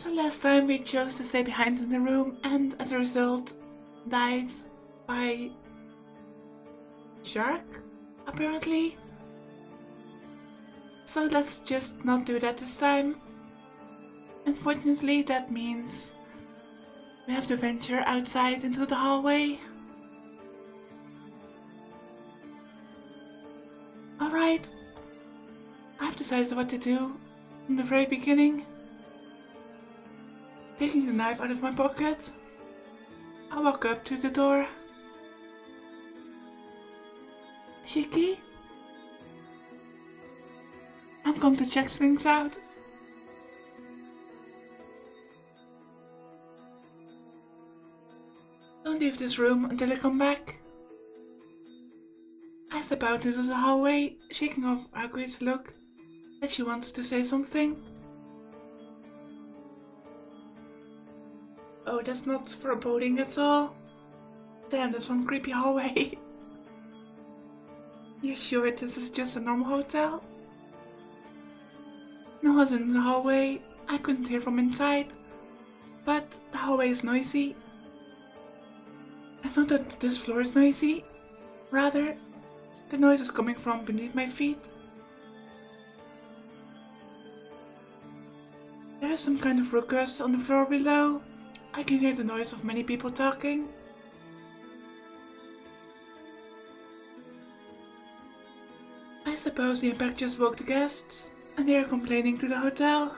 So last time we chose to stay behind in the room and as a result died by shark, apparently. So let's just not do that this time. Unfortunately, that means we have to venture outside into the hallway. Alright, I've decided what to do from the very beginning. Taking the knife out of my pocket, I walk up to the door. Shiki? I'm going to check things out. Don't leave this room until I come back. I step out into the hallway, shaking off Hagrid's look that she wants to say something. Oh, that's not foreboding at all. Damn, that's one creepy hallway. You sure this is just a normal hotel? No one's in the hallway. I couldn't hear from inside. But the hallway is noisy. It's not that this floor is noisy. Rather, the noise is coming from beneath my feet. There is some kind of ruckus on the floor below. I can hear the noise of many people talking. I suppose the impact just woke the guests, and they are complaining to the hotel.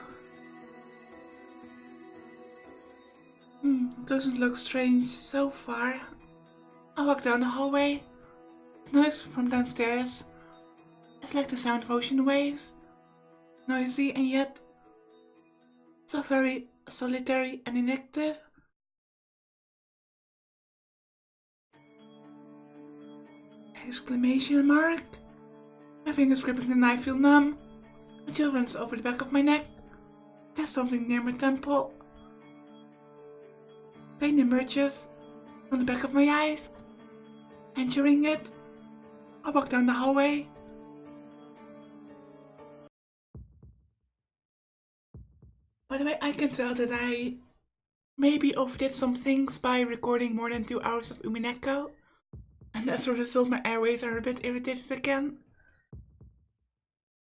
Doesn't look strange so far. I walk down the hallway. The noise from downstairs is like the sound of ocean waves. Noisy and yet so very solitary and inactive. Exclamation mark. My fingers gripping the knife feel numb. A chill runs over the back of my neck. There's something near my temple. Pain emerges from the back of my eyes. Entering it, I walk down the hallway. By the way, I can tell that I maybe overdid some things by recording more than 2 hours of Umineko. And as a result, my airways are a bit irritated again.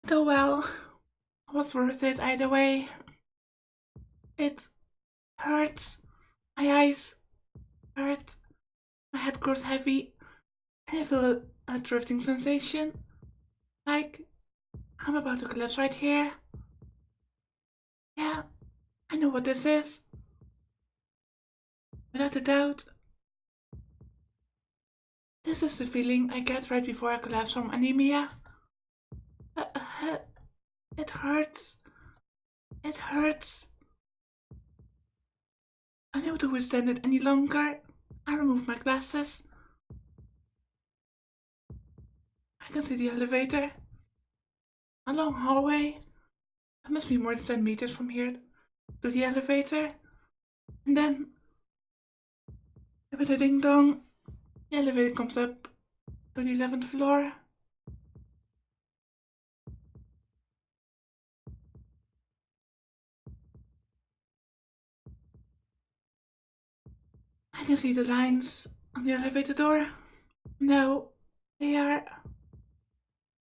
Though well, it was worth it either way. It hurts. My eyes hurt. My head grows heavy. And I feel a drifting sensation. Like I'm about to collapse right here. Yeah, I know what this is. Without a doubt. This is the feeling I get right before I collapse from anemia. It hurts. It hurts. Unable to withstand it any longer, I remove my glasses. I can see the elevator. A long hallway. It must be more than 10 meters from here to the elevator. And then, with a ding dong, the elevator comes up to the 11th floor. I can see the lines on the elevator door. No, they're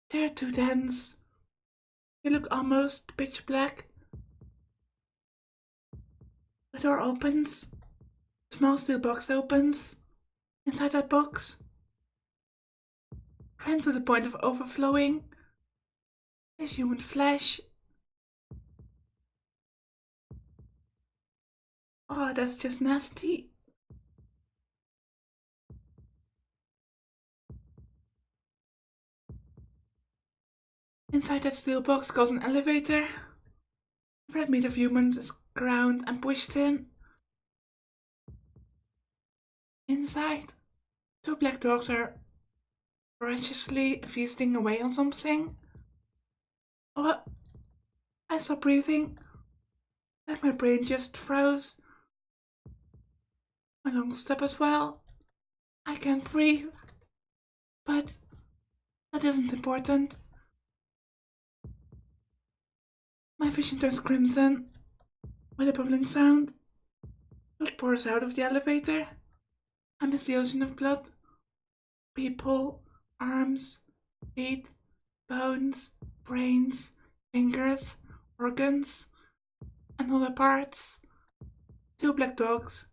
too dense. They look almost pitch black. The door opens. A small steel box opens. Inside that box, crammed to the point of overflowing, is human flesh. Oh, that's just nasty. Inside that steel box goes an elevator. The red meat of humans is ground and pushed in. Inside, 2 black dogs are voraciously feasting away on something. Oh, I stop breathing. Like my brain just froze. My lungs stop as well. I can't breathe. But that isn't important. My vision turns crimson. With a bubbling sound, blood pours out of the elevator. Amidst the ocean of blood, people, arms, feet, bones, brains, fingers, organs, and other parts. Two black dogs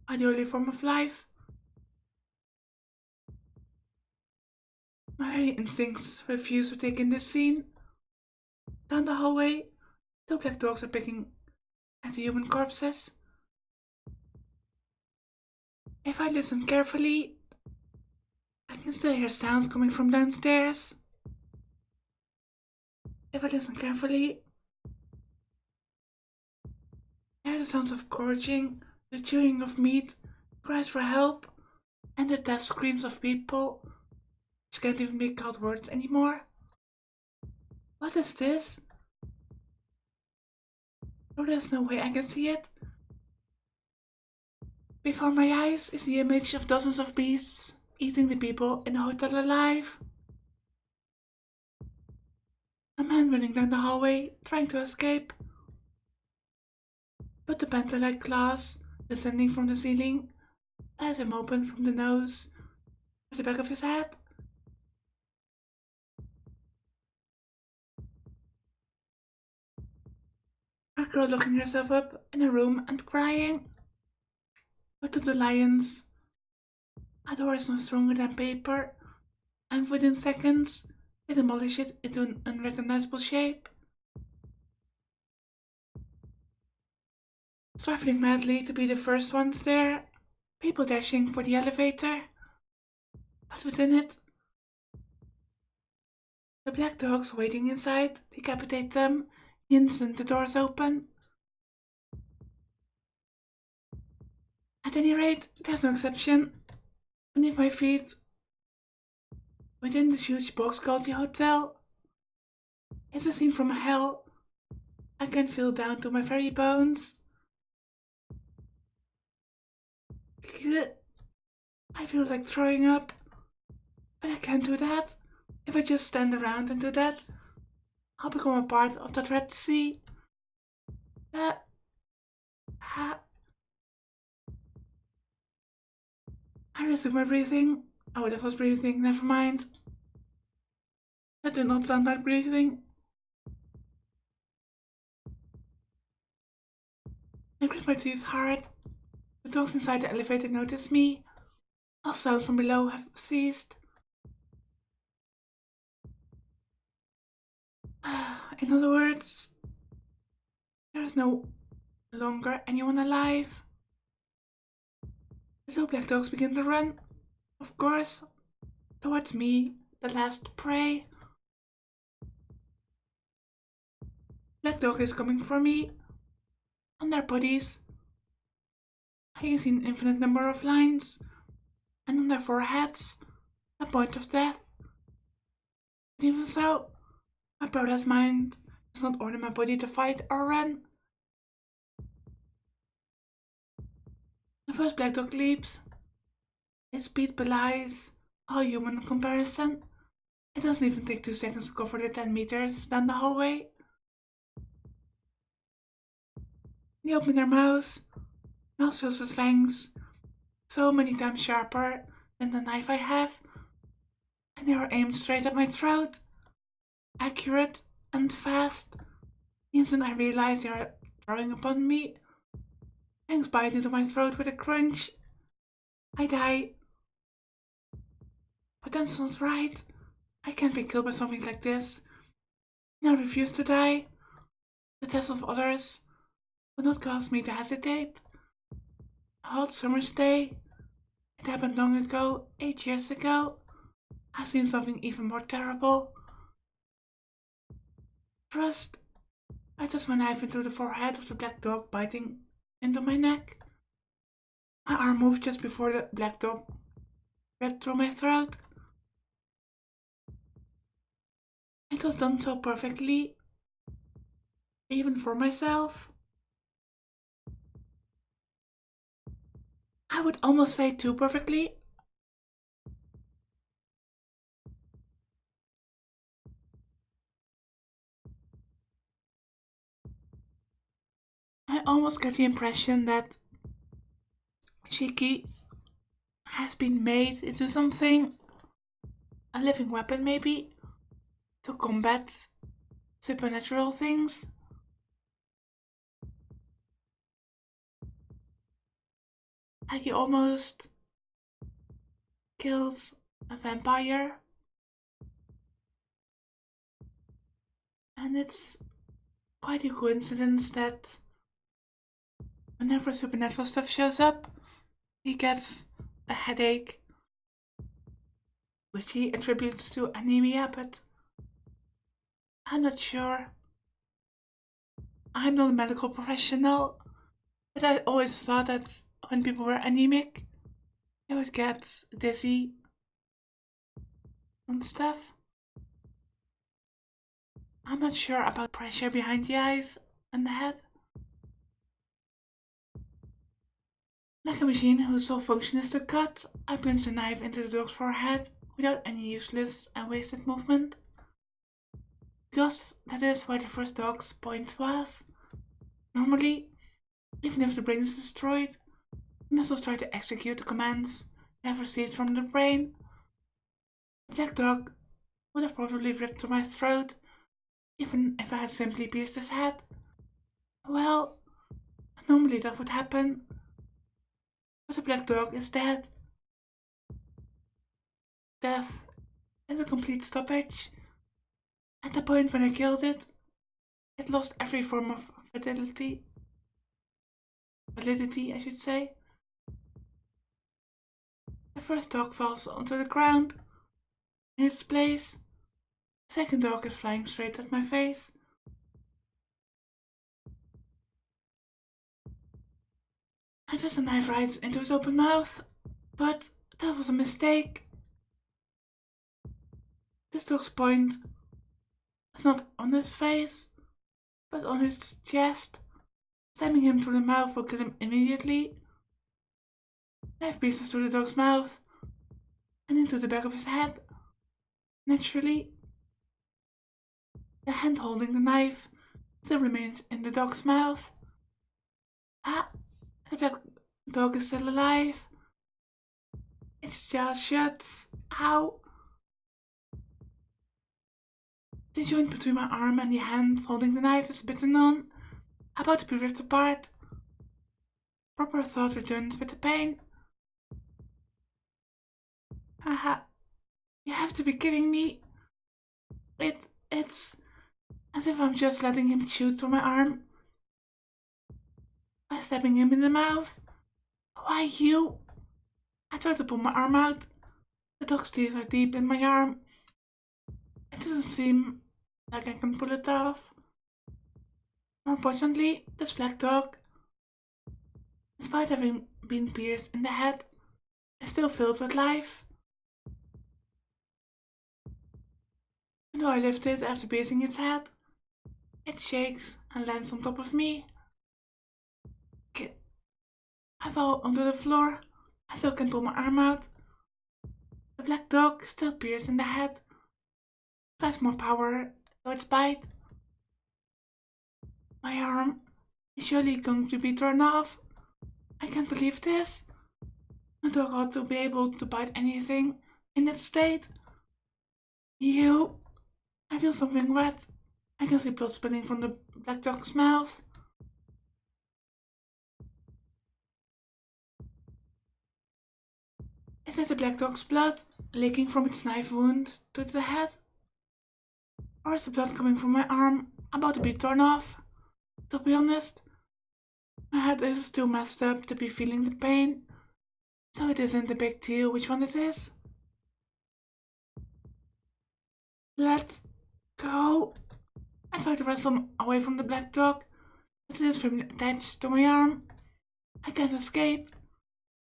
are the only form of life. My very instincts refuse to take in this scene. Down the hallway, two black dogs are picking at the human corpses. If I listen carefully, I can still hear sounds coming from downstairs. If I listen carefully, I hear the sounds of gorging, the chewing of meat, cries for help, and the death screams of people which can't even make out words anymore. What is this? Oh, there's no way I can see it. Before my eyes is the image of dozens of beasts eating the people in the hotel alive. A man running down the hallway, trying to escape. But the penta-like glass descending from the ceiling tears him open from the nose to the back of his head. A girl locking herself up in a room and crying. But to the lions, a door is no stronger than paper, and within seconds they demolish it into an unrecognizable shape. Struggling madly to be the first ones there, people dashing for the elevator. But within it, the black dogs waiting inside decapitate them the instant the doors open. At any rate, there's no exception. Beneath my feet, within this huge box called the hotel, is a scene from hell. I can feel down to my very bones. I feel like throwing up, but I can't do that. If I just stand around and do that, I'll become a part of that Red Sea. I resume my breathing. Oh, that was breathing, never mind. That did not sound like breathing. I grit my teeth hard. The dogs inside the elevator notice me. All sounds from below have ceased. In other words, there is no longer anyone alive. The two black dogs begin to run, of course, towards me, the last prey. Black dog is coming for me. On their bodies, I can see an infinite number of lines, and on their foreheads, the point of death. But even so, my protest mind does not order my body to fight or run. The first black dog leaps. Its speed belies all human comparison. It doesn't even take 2 seconds to cover the 10 meters down the hallway. They open their mouths filled with fangs, so many times sharper than the knife I have, and they are aimed straight at my throat, accurate and fast. The instant I realize they are drawing upon me, fangs bite into my throat with a crunch. I die. But that's not right. I can't be killed by something like this. And I refuse to die. The deaths of others will not cause me to hesitate. A hot summer's day. It happened long ago, 8 years ago. I've seen something even more terrible. First, I thrust my knife into the forehead of the black dog biting into my neck. My arm moved just before the black dog ripped through my throat. It was done so perfectly, even for myself. I would almost say too perfectly. I almost get the impression that Shiki has been made into something, a living weapon maybe, to combat supernatural things. Like he almost killed a vampire. And it's quite a coincidence that whenever supernatural stuff shows up, he gets a headache, which he attributes to anemia, but I'm not sure. I'm not a medical professional, but I always thought that when people were anemic, they would get dizzy and stuff. I'm not sure about pressure behind the eyes and the head. Like a machine whose sole function is to cut, I plunge the knife into the dog's forehead without any useless and wasted movement. Because that is where the first dog's point was. Normally, even if the brain is destroyed, the muscles try to execute the commands they have received from the brain. The black dog would have probably ripped through my throat, even if I had simply pierced his head. Well, normally that would happen, but the black dog is dead. Death is a complete stoppage. At the point when I killed it, it lost every form of validity, I should say. The first dog falls onto the ground. In its place, the second dog is flying straight at my face. I thrust a knife right into his open mouth, but that was a mistake. This dog's point is not on his face, but on his chest. Stabbing him through the mouth will kill him immediately. Knife pierces through the dog's mouth and into the back of his head. Naturally, the hand holding the knife still remains in the dog's mouth. Ah, the black dog is still alive. Its jaw shuts. Ow! The joint between my arm and the hand holding the knife is bitten on, about to be ripped apart. Proper thought returns with the pain. Haha, you have to be kidding me. It's as if I'm just letting him chew through my arm by stabbing him in the mouth. Why you? I try to pull my arm out. The dog's teeth are deep in my arm. It doesn't seem like I can pull it off. Unfortunately, this black dog, despite having been pierced in the head, is still filled with life. Even though I lift it after piercing its head, it shakes and lands on top of me. I fall onto the floor. I still can pull my arm out. The black dog, still pierced in the head, applies more power to its bite. My arm is surely going to be torn off. I can't believe this. A dog ought to be able to bite anything in that state. You! I feel something wet. I can see blood spilling from the black dog's mouth. Is it the black dog's blood leaking from its knife wound to the head? Or is the blood coming from my arm about to be torn off? To be honest, my head is too messed up to be feeling the pain, so it isn't a big deal which one it is. Let's go. I try to wrestle away from the black dog, but it is firmly attached to my arm. I can't escape.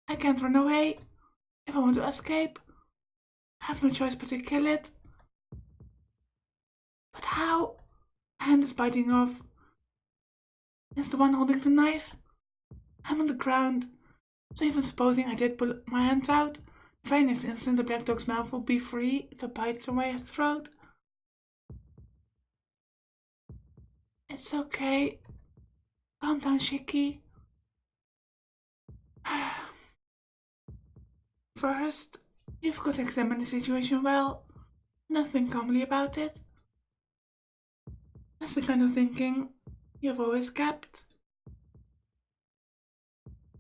I can't run away. If I want to escape, I have no choice but to kill it. But how? The hand is biting off. It's the one holding the knife. I'm on the ground, so even supposing I did pull my hand out, the very next instant the black dog's mouth will be free to bite through my throat. It's okay, Calm down, Shiki. First, you've got to examine the situation well and not think calmly about it. That's the kind of thinking you've always kept.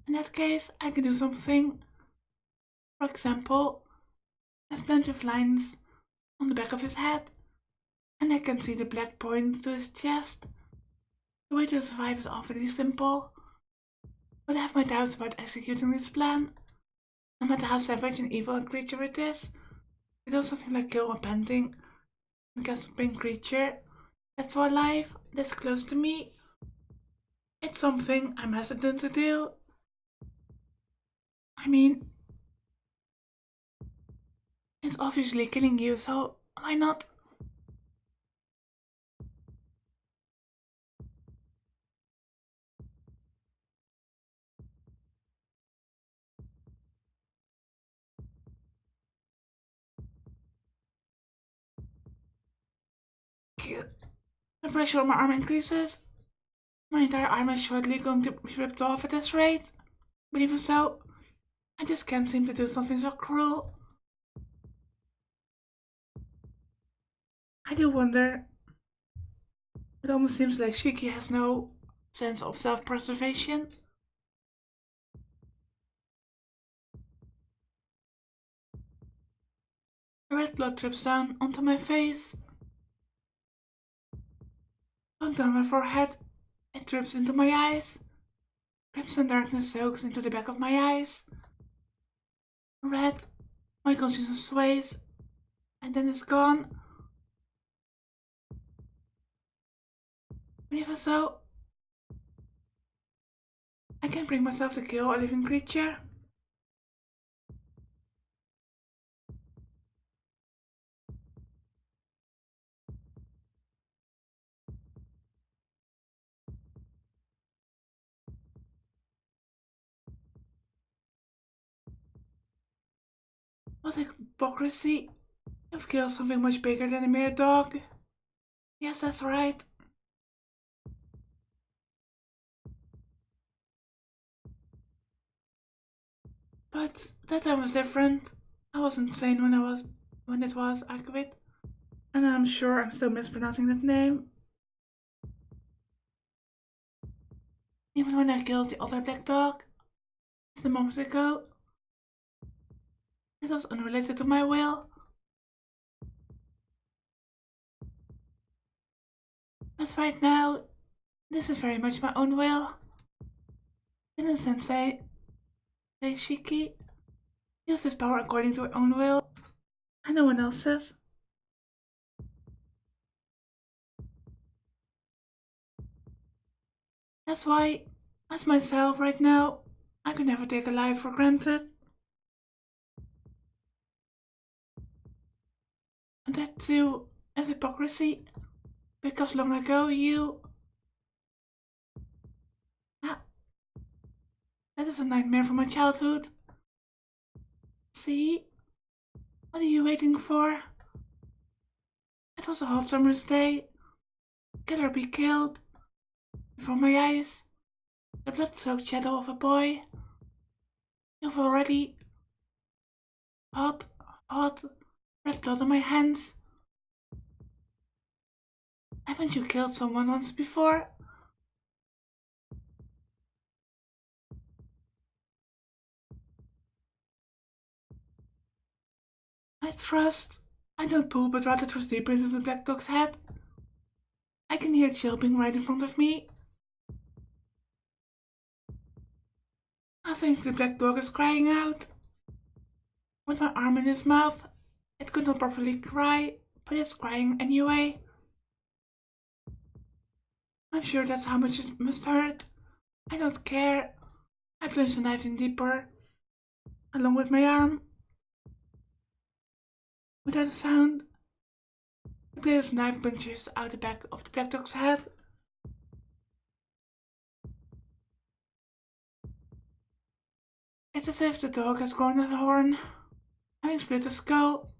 In that case, I can do something. For example, there's plenty of lines on the back of his head, and I can see the black points to his chest. The way to survive is awfully simple, but I have my doubts about executing this plan. No matter how savage and evil a creature it is, to do something like kill a panting and gasping creature that's so alive, this close to me, it's something I'm hesitant to do. I mean, it's obviously killing you, so why not? The pressure on my arm increases. My entire arm is shortly going to be ripped off at this rate. But even so, I just can't seem to do something so cruel. I do wonder. It almost seems like Shiki has no sense of self-preservation. Red blood drips down onto my face. Going down my forehead, it drips into my eyes. Crimson darkness soaks into the back of my eyes. Red, my consciousness sways, and then it's gone. But even so, I can't bring myself to kill a living creature. What hypocrisy! You've killed something much bigger than a mere dog. Yes, that's right. But that time was different. I wasn't sane when it was Akvit, and I'm sure I'm still mispronouncing that name. Even when I killed the other black dog, just a moment ago, it was unrelated to my will. But right now, this is very much my own will. Didn't Sensei say Shiki? Use this power according to her own will, and no one else's. That's why, as myself right now, I could never take a life for granted. And that too is hypocrisy, because long ago you... Ah, that is a nightmare from my childhood. See? What are you waiting for? It was a hot summer's day. Killer be killed. Before my eyes, the blood-soaked shadow of a boy. You've already... hot, red blood on my hands. Haven't you killed someone once before? I don't pull, but rather thrust deeper into the black dog's head. I can hear it yelping right in front of me. I think the black dog is crying out. With my arm in its mouth, it could not properly cry, but it's crying anyway. I'm sure that's how much it must hurt. I don't care. I plunge the knife in deeper, along with my arm. Without a sound, the blade of the knife punctures out the back of the black dog's head. It's as if the dog has grown a horn. Having split the skull,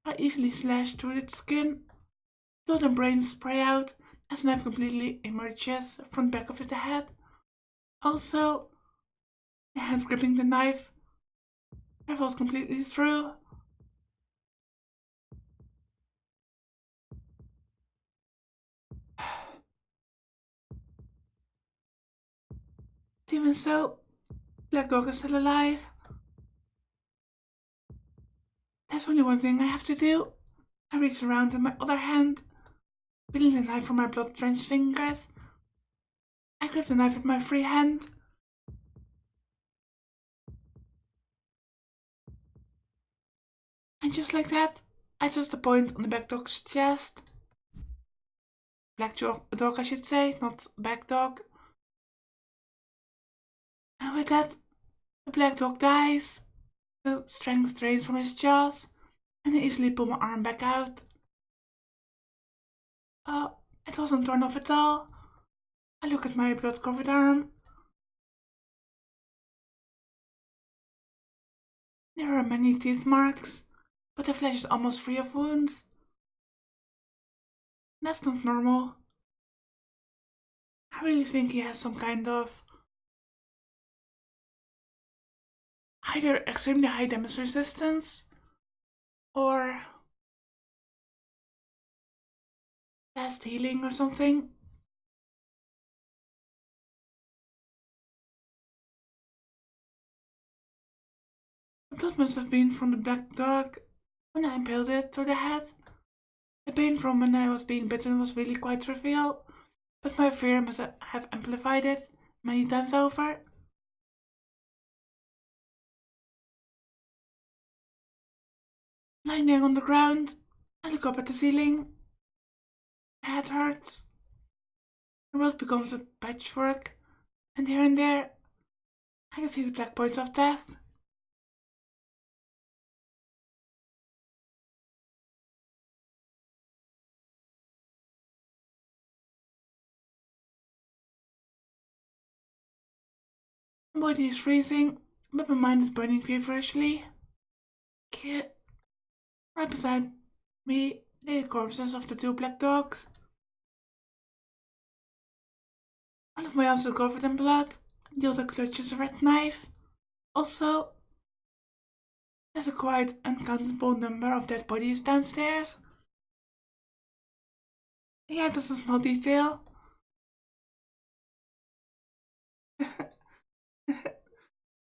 I easily slash through its skin. Blood and brains spray out as the knife completely emerges from the back of the head. Also, the hand gripping the knife travels completely through. Even so, Black Dog is still alive. There's only one thing I have to do. I reach around with my other hand, feeling the knife from my blood-drenched fingers. I grip the knife with my free hand. And just like that, I touch the point on the Black Dog's chest. Dog, I should say, not Black Dog. And with that, the Black Dog dies. The strength drains from his jaws, and I easily pull my arm back out. Oh, it wasn't torn off at all. I look at my blood-covered arm. There are many teeth marks, but the flesh is almost free of wounds. That's not normal. I really think he has some kind of either extremely high damage resistance or fast healing or something. The blood must have been from the Black Dog when I impaled it through the head. The pain from when I was being bitten was really quite trivial, but my fear must have amplified it many times over. Lying there on the ground, I look up at the ceiling. My head hurts. The world becomes a patchwork, and here and there, I can see the black points of death. My body is freezing, but my mind is burning feverishly. Right beside me lay the corpses of the two black dogs. One of my arms is covered in blood, the other clutches a red knife. Also, there's a quite uncountable number of dead bodies downstairs. Yeah, that's a small detail.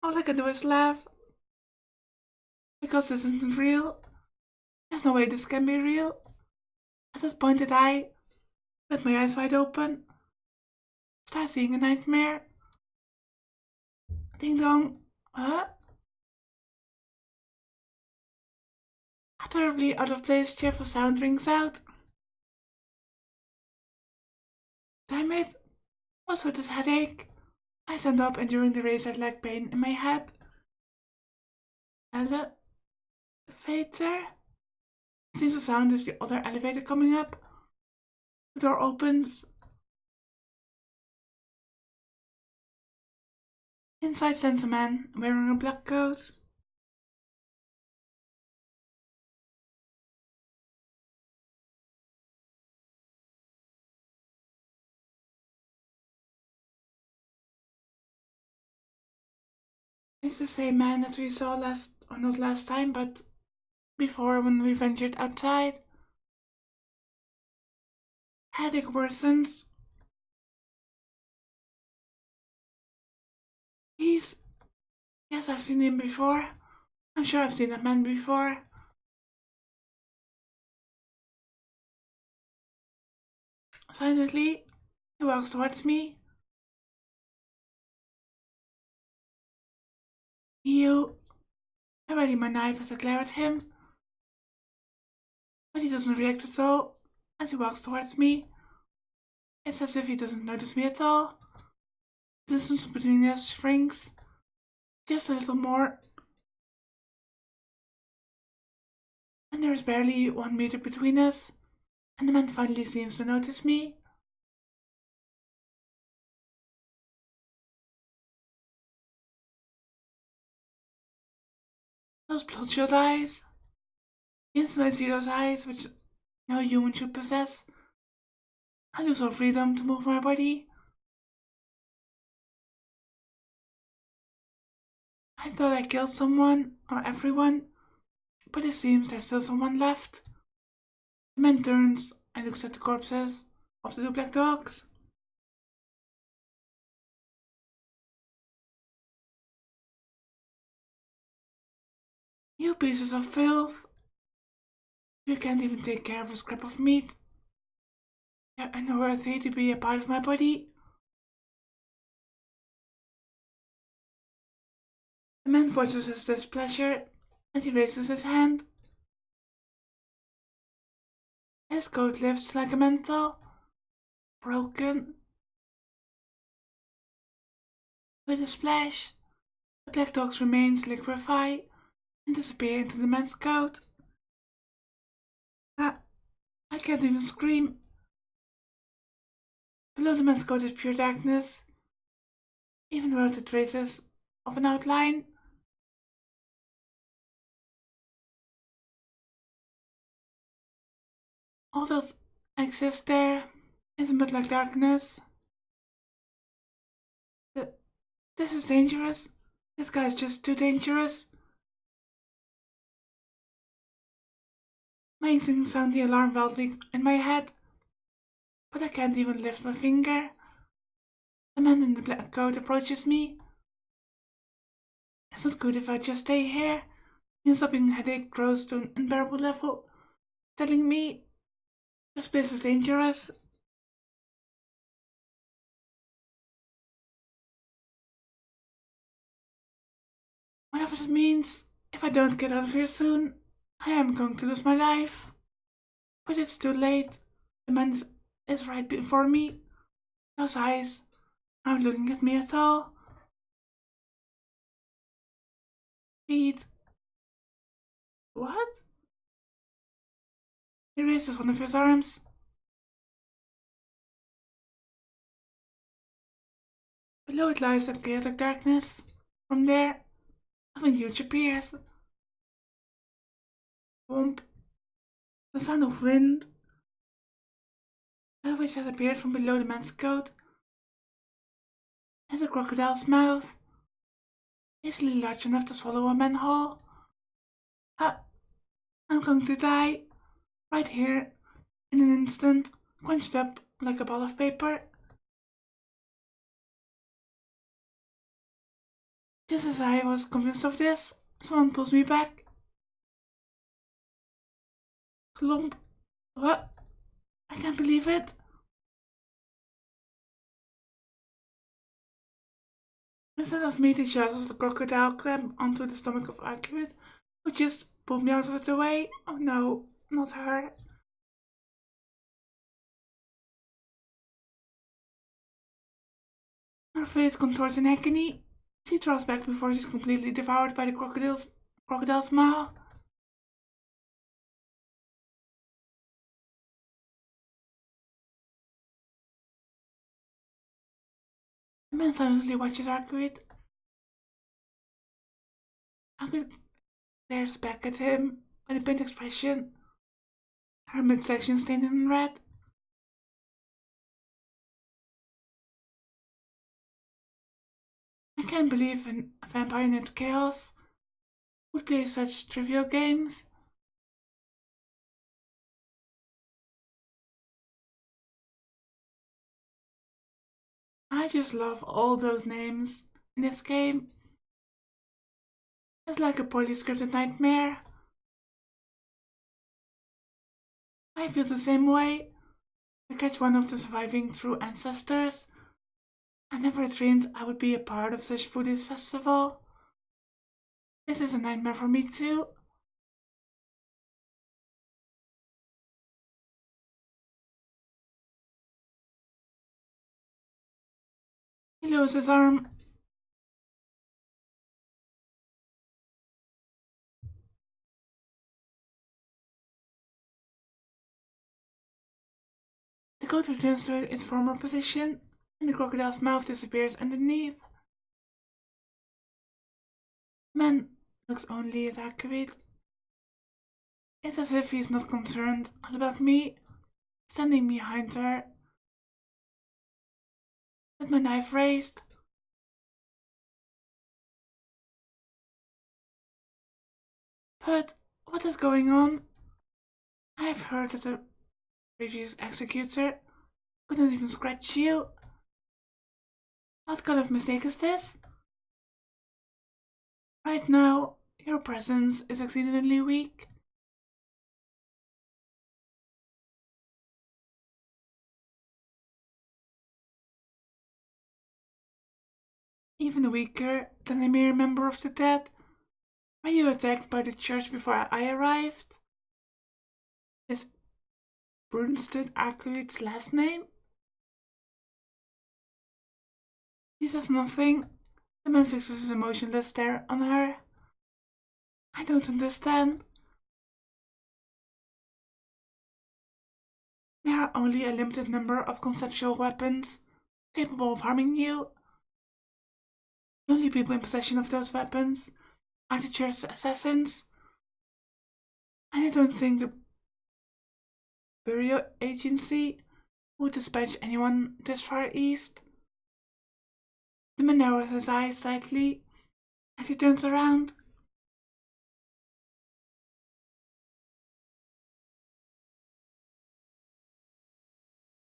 All I can do is laugh. Because this isn't real. There's no way this can be real. At that point did I, with my eyes wide open, start seeing a nightmare. Ding dong. Huh? A terribly out of place cheerful sound rings out. Damn it! What's with this headache? I stand up, enduring the razor-like pain in my head. Elevator? Seems the sound is the other elevator coming up. The door opens. Inside stands a man wearing a black coat. It's the same man that we saw last, or not last time, but before when we ventured outside. Headache worsens. He's... Yes, I've seen him before. I'm sure I've seen that man before. Silently, he walks towards me. You... I ready my knife as I glare at him, but he doesn't react at all as he walks towards me. It's as if he doesn't notice me at all. The distance between us shrinks just a little more, and there is barely 1 meter between us, and the man finally seems to notice me. Those bloodshot eyes. Instantly I see those eyes which no human should possess. I lose all freedom to move my body. I thought I killed someone, or everyone, but it seems there's still someone left. The man turns and looks at the corpses of the two black dogs. You pieces of filth! You can't even take care of a scrap of meat. You're unworthy to be a part of my body. The man voices his displeasure as he raises his hand. His coat lifts like a mantle, broken. With a splash, the black dog's remains liquefy and disappear into the man's coat. I can't even scream. Below the man's coat is pure darkness, even without the traces of an outline. All that exists there isn't but like darkness. This is dangerous. This guy's just too dangerous. My instincts sound the alarm loudly in my head, but I can't even lift my finger. The man in the black coat approaches me. It's not good if I just stay here. His sobbing headache grows to an unbearable level, telling me this place is dangerous. Whatever it means, if I don't get out of here soon, I am going to lose my life. But it's too late. The man is right before me. Those eyes aren't looking at me at all. Feet. What? He raises one of his arms. Below it lies a chaotic darkness. From there, something huge appears. Whomp. The sound of wind, which has appeared from below the man's coat, is a crocodile's mouth, easily large enough to swallow a man whole. I'm going to die, right here, in an instant, crunched up like a ball of paper. Just as I was convinced of this, someone pulls me back. Klomp. What? I can't believe it. Instead of me, the jaws of the crocodile clamp onto the stomach of Arcade, who just pulled me out of the way. Oh no, not her. Her face contorts in agony. She draws back before she's completely devoured by the crocodile's maw. The man silently watches Arcade. Arcade stares back at him with a pained expression, her midsection stained in red. I can't believe a vampire named Chaos would play such trivial games. I just love all those names in this game. It's like a poorly scripted nightmare. I feel the same way. To catch one of the surviving true ancestors. I never dreamed I would be a part of such Buddhist festival. This is a nightmare for me too. He lowers his arm. The coat returns to its former position, and the crocodile's mouth disappears underneath. Man looks only at Arcade. It's as if he's not concerned all about me, standing behind her, with my knife raised. But what is going on? I've heard that the previous executor couldn't even scratch you. What kind of mistake is this? Right now, your presence is exceedingly weak. Even weaker than a mere member of the dead. Were you attacked by the church before I arrived? Is Brunstead Arkwit's last name? He says nothing. The man fixes his emotionless stare on her. I don't understand. There are only a limited number of conceptual weapons capable of harming you. The only people in possession of those weapons are the church's assassins. And I don't think the Bureau Agency would dispatch anyone this far east. The man narrows his eyes slightly as he turns around.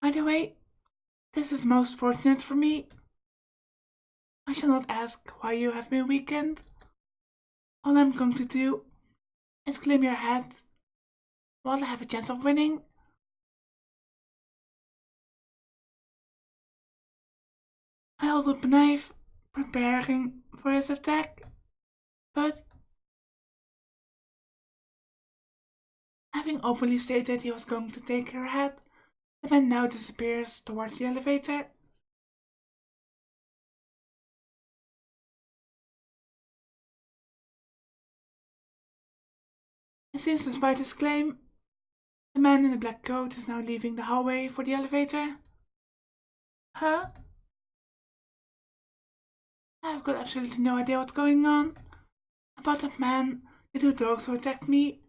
By the way, this is most fortunate for me. I shall not ask why you have been weakened. All I'm going to do is claim your head while I have a chance of winning. I hold up a knife, preparing for his attack, but having openly stated he was going to take her head, the man now disappears towards the elevator. It seems despite his claim, the man in the black coat is now leaving the hallway for the elevator. Huh? I've got absolutely no idea what's going on. About that man, the two dogs who attacked me,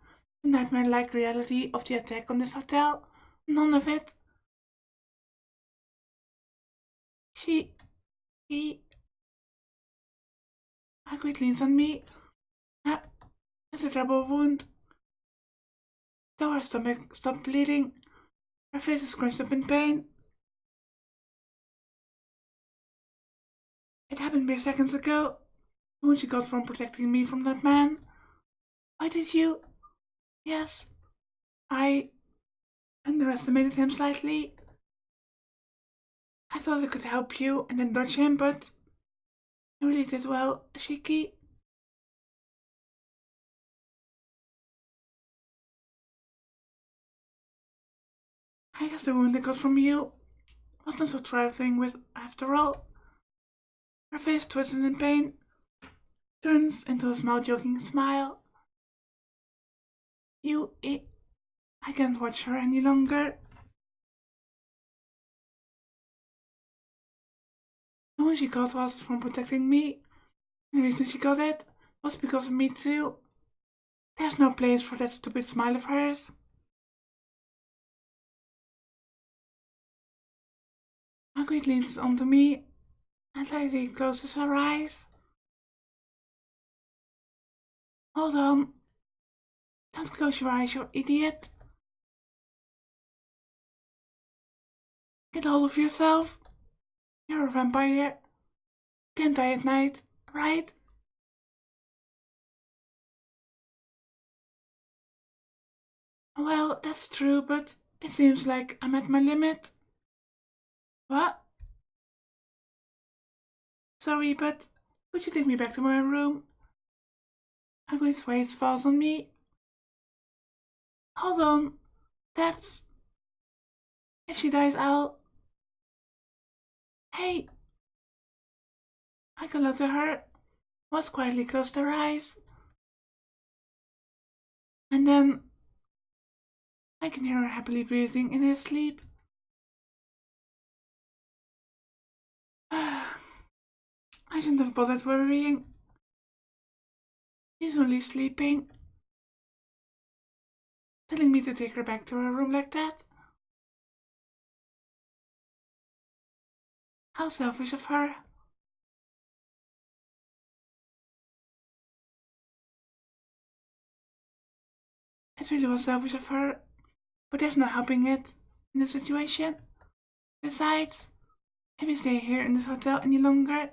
the nightmare-like reality of the attack on this hotel. None of it. He... Margaret leans on me. It's a treble wound. Though her stomach stopped bleeding, her face is scrunched up in pain. It happened mere seconds ago, when she got from protecting me from that man. Why did you? Yes, I underestimated him slightly. I thought I could help you and then dodge him, but you really did well, Shiki. I guess the wound I got from you wasn't so trifling with after all. Her face twists in pain, turns into a small joking smile. I can't watch her any longer. The one she got was from protecting me. And the reason she got it was because of me too. There's no place for that stupid smile of hers. Margaret leans onto me and lightly closes her eyes. Hold on. Don't close your eyes, you idiot. Get hold of yourself. You're a vampire. Can't die at night, right? Well, that's true, but it seems like I'm at my limit. What? Sorry, but could you take me back to my room? Margaret's weight falls on me. Hold on. That's... If she dies, I'll... Hey! I call out to her, was quietly closed her eyes. And then I can hear her happily breathing in his sleep. I shouldn't have bothered worrying. She's only sleeping. Telling me to take her back to her room like that? How selfish of her. It really was selfish of her, but there's no helping it in this situation. Besides, if we stay here in this hotel any longer,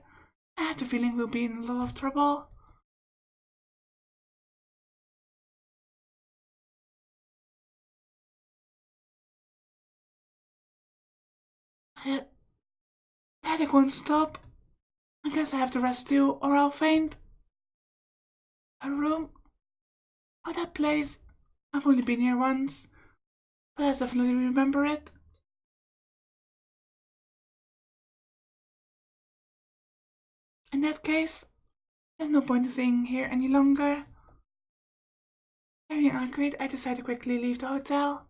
I have the feeling we'll be in a lot of trouble. The headache won't stop. I guess I have to rest too, or I'll faint. A room? Oh, that place. I've only been here once, but I definitely remember it. In that case, there's no point in staying here any longer. Very angry, I decide to quickly leave the hotel.